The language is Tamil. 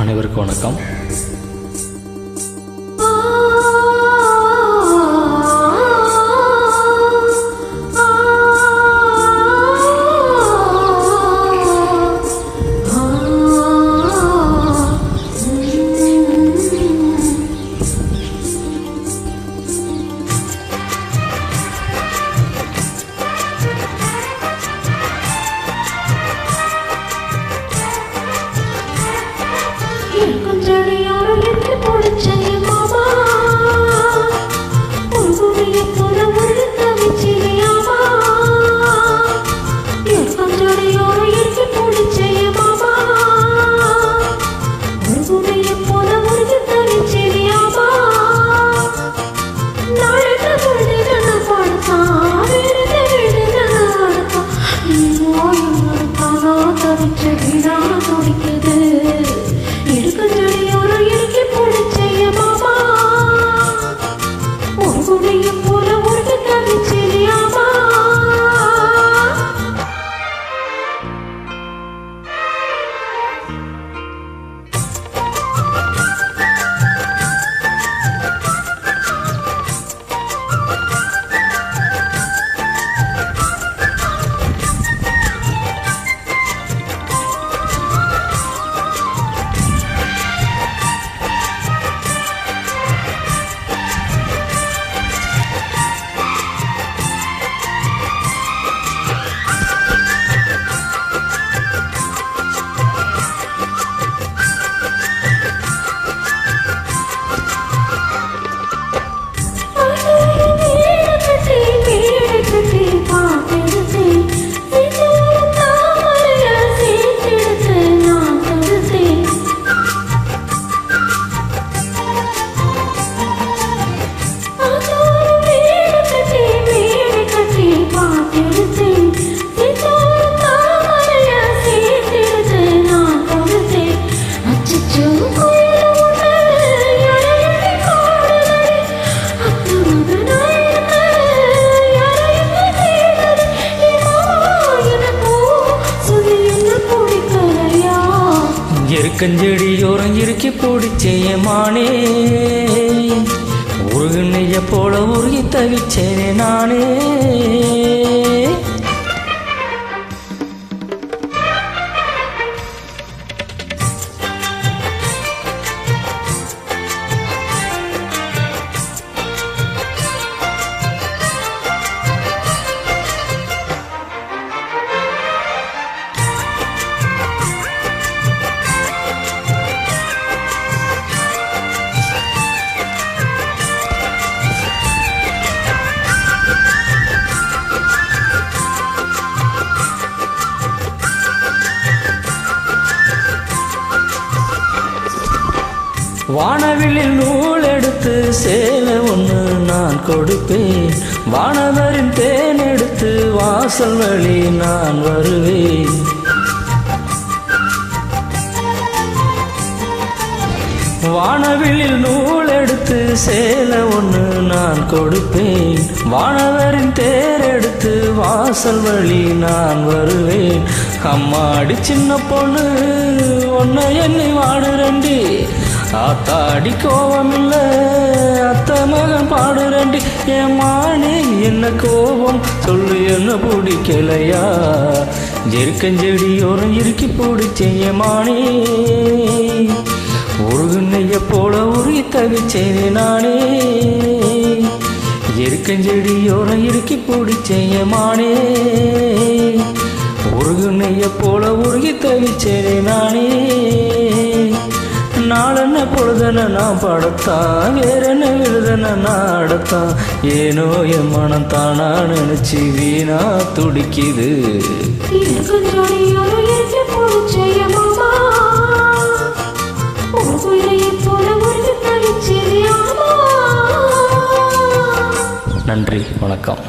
அனைவருக்கும் வணக்கம். எருக்கஞ்செடியோரம் இறுக்கி பிடிச்சேய மானே, உருகுனைய போல உருகி தவிச்சேனே நானே. வானவிலில் நூல் எடுத்து சேலை ஒன்று நான் கொடுப்பேன், வானவரின் தேன் எடுத்து வாசல் வழி நான் வருவேன். வானவிலில் நூல் எடுத்து சேலை ஒன்று நான் கொடுப்பேன், வானவரின் தேர் எடுத்து வாசல் வழி நான் வருவேன். அம்மாடி சின்ன பொண்ணு ஒன்ன எண்ணி வாடுறண்டி, ஆத்தாடி கோபமில்ல அத்த மகன் பாடுறண்டி. ஏமானே என்ன கோபம் சொல்லு, என்ன பிடிக்கலையா? எருக்கஞ்செடியோரம் இறுக்கி பிடிச்சேன் ஏமானே, உருகுனைய போல உருகி தவிச்சேனே நானே. எருக்கஞ்செடியோரம் இறுக்கி பிடிச்சேன் ஏமானே, உருகுனைய போல உருகி தவிச்சேனே நானே. நாளென்ன பொழுதன நான் படத்தான், வேறென்ன விழுதன நான் அடத்தான். ஏனோ என் மனம் தானா நினைச்சு வீணா துடிக்குது. நன்றி, வணக்கம்.